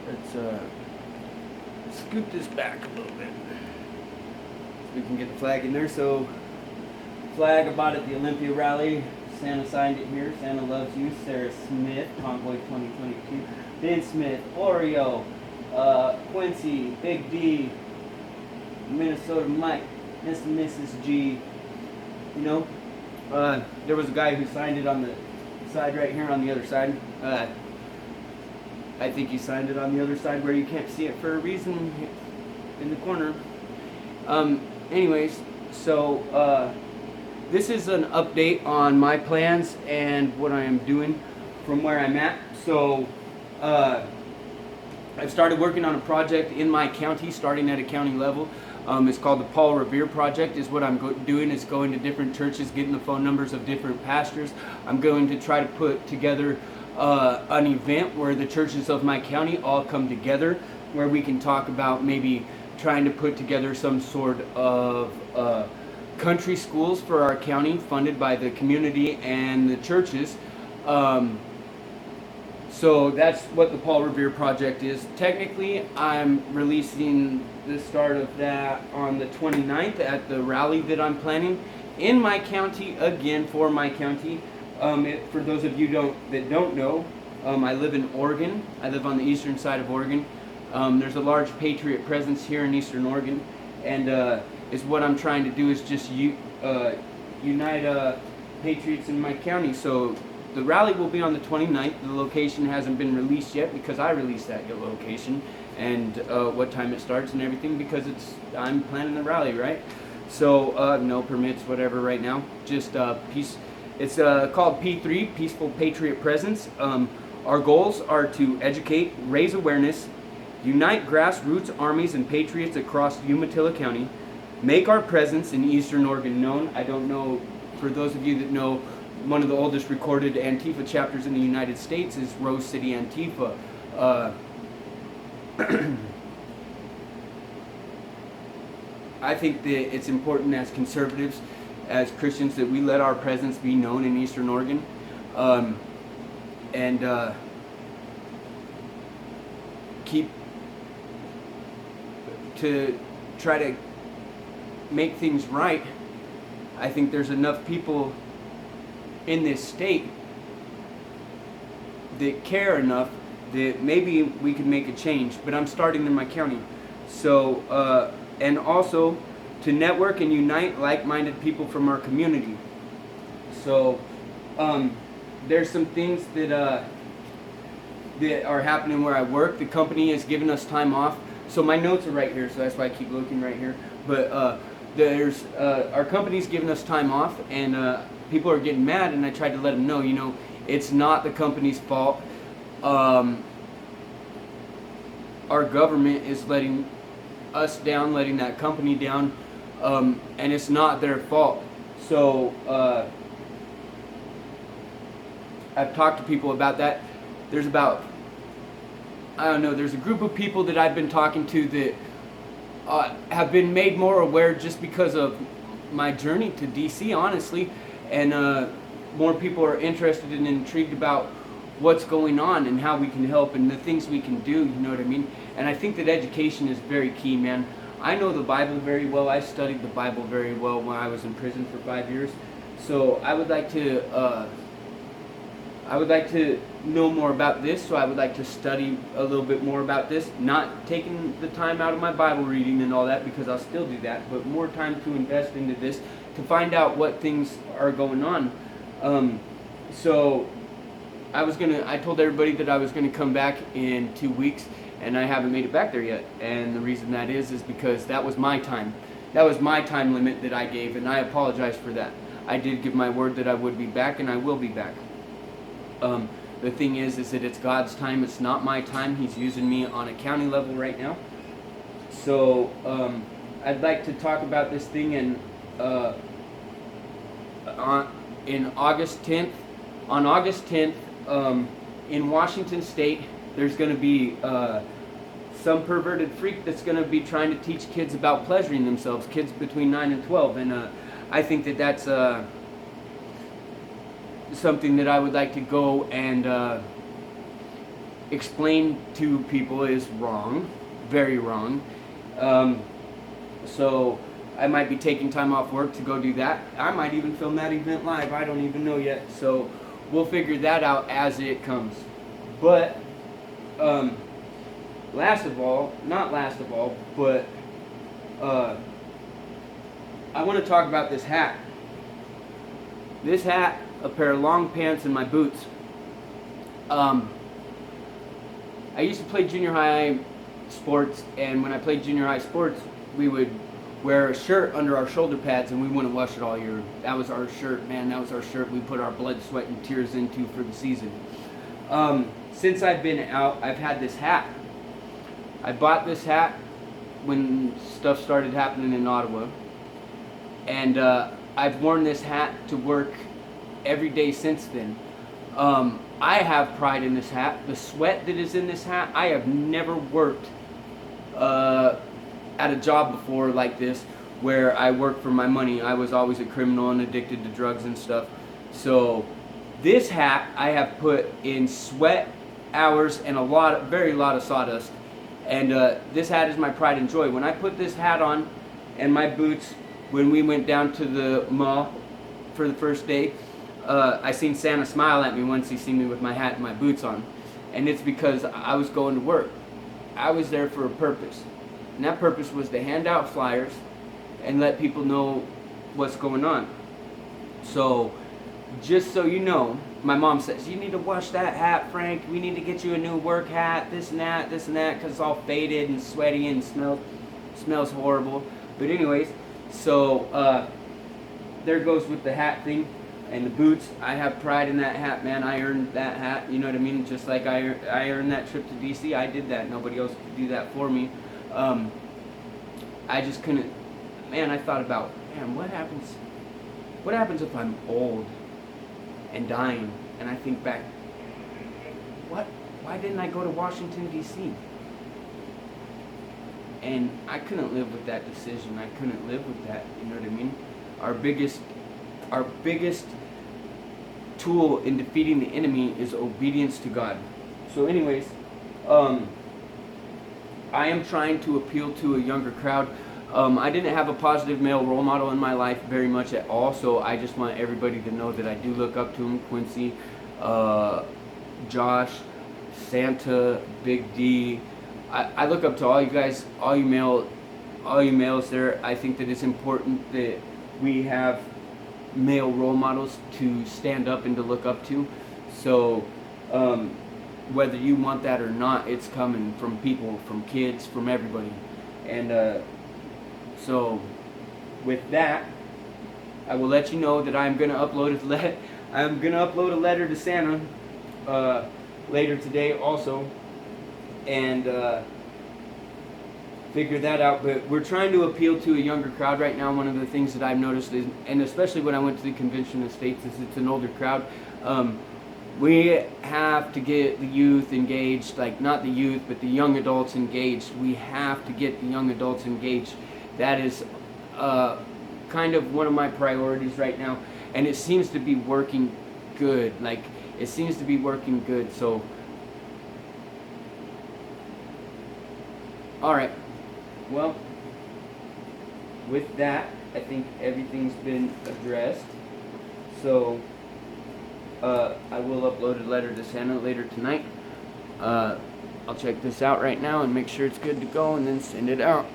Let's scoot this back a little bit so we can get the flag in there. So, flag I bought at the Olympia rally. Santa signed it here. Santa loves you. Sarah Smith, Convoy 2022. Ben Smith, Oreo, Quincy, Big D, Minnesota Mike, Miss and Mrs. G. You know, there was a guy who signed it on the side right here on the other side. I think he signed it on the other side where you can't see it for a reason in the corner. Anyways, so this is an update on my plans and what I am doing from where I'm at. So I've started working on a project in my county, starting at a county level. It's called the Paul Revere Project. Is what I'm doing is going to different churches, getting the phone numbers of different pastors. I'm going to try to put together an event where the churches of my county all come together, where we can talk about maybe trying to put together some sort of country schools for our county, funded by the community and the churches. So that's what the Paul Revere Project is. Technically, I'm releasing the start of that on the 29th at the rally that I'm planning in my county, again for my county. For those of you that don't know, I live in Oregon. I live on the eastern side of Oregon. There's a large Patriot presence here in eastern Oregon, and is what I'm trying to do is just unite Patriots in my county. So the rally will be on the 29th. The location hasn't been released yet because I released that location and what time it starts and everything, because I'm planning the rally, right? So no permits, whatever right now. Just peace. It's called P3, Peaceful Patriot Presence. Our goals are to educate, raise awareness, unite grassroots armies and patriots across Umatilla County, make our presence in Eastern Oregon known. I don't know, for those of you that know, one of the oldest recorded Antifa chapters in the United States is Rose City Antifa. I think that it's important as conservatives, as Christians, that we let our presence be known in Eastern Oregon, and keep to try to make things right. I think there's enough people in this state that care enough that maybe we could make a change, but I'm starting in my county. So, and also to network and unite like-minded people from our community. So, there's some things that that are happening where I work. The company has given us time off. So my notes are right here, so that's why I keep looking right here. But there's our company's given us time off, and people are getting mad, and I tried to let them know, you know, it's not the company's fault. Our government is letting us down, letting that company down, and it's not their fault. So I've talked to people about that. There's about, I don't know, there's a group of people that I've been talking to that have been made more aware just because of my journey to DC, honestly, and more people are interested and intrigued about what's going on and how we can help and the things we can do, you know what I mean? And I think that education is very key, man. I know the Bible very well. I studied the Bible very well when I was in prison for 5 years. So I would like to know more about this, so I would like to study a little bit more about this, not taking the time out of my Bible reading and all that, because I'll still do that, but more time to invest into this, to find out what things are going on. So I told everybody that I was gonna come back in 2 weeks, and I haven't made it back there yet. And the reason that is because that was my time. That was my time limit that I gave, and I apologize for that. I did give my word that I would be back, and I will be back. The thing is that it's God's time. It's not my time. He's using me on a county level right now. So I'd like to talk about this thing in August 10th. On August 10th, in Washington State, there's going to be some perverted freak that's going to be trying to teach kids about pleasuring themselves, kids between 9 and 12. And I think that that's something that I would like to go and explain to people is wrong, very wrong. So I might be taking time off work to go do that. I might even film that event live. I don't even know yet. So we'll figure that out as it comes. But last of all, but I want to talk about this hat. This hat, a pair of long pants, and my boots. I used to play junior high sports, and when I played junior high sports, we would wear a shirt under our shoulder pads, and we wouldn't wash it all year. That was our shirt, man. That was our shirt we put our blood, sweat, and tears into for the season. Since I've been out, I've had this hat. I bought this hat when stuff started happening in Ottawa, and I've worn this hat to work every day since then. I have pride in this hat. The sweat that is in this hat, I have never worked at a job before like this where I worked for my money. I was always a criminal and addicted to drugs and stuff. So this hat I have put in sweat hours and very lot of sawdust. And this hat is my pride and joy. When I put this hat on and my boots, when we went down to the mall for the first day, I seen Santa smile at me once he seen me with my hat and my boots on. And it's because I was going to work. I was there for a purpose. And that purpose was to hand out flyers and let people know what's going on. So, just so you know, my mom says, you need to wash that hat, Frank. We need to get you a new work hat, this and that, because it's all faded and sweaty and smells horrible. But anyways, so there goes with the hat thing. And the boots, I have pride in that hat, man. I earned that hat, you know what I mean? Just like I earned that trip to DC, I did that. Nobody else could do that for me. I just couldn't, man, I thought about, man, what happens if I'm old and dying? And I think back, why didn't I go to Washington, DC? And I couldn't live with that decision. I couldn't live with that, you know what I mean? Our biggest tool in defeating the enemy is obedience to God. So anyways, I am trying to appeal to a younger crowd. I didn't have a positive male role model in my life very much at all, so I just want everybody to know that I do look up to him. Quincy, Josh, Santa, Big D. I look up to all you guys, all you males there. I think that it's important that we have male role models to stand up and to look up to. So whether you want that or not, it's coming from people, from kids, from everybody. And so with that, I will let you know that I'm going to upload a letter to Santa later today also, and figure that out. But we're trying to appeal to a younger crowd right now. One of the things that I've noticed is, and especially when I went to the convention of states, is it's an older crowd. We have to get the youth engaged, like not the youth, but the young adults engaged. We have to get the young adults engaged. That is kind of one of my priorities right now, and it seems to be working good. So, all right. Well, with that, I think everything's been addressed. So, I will upload a letter to Santa later tonight. I'll check this out right now and make sure it's good to go and then send it out.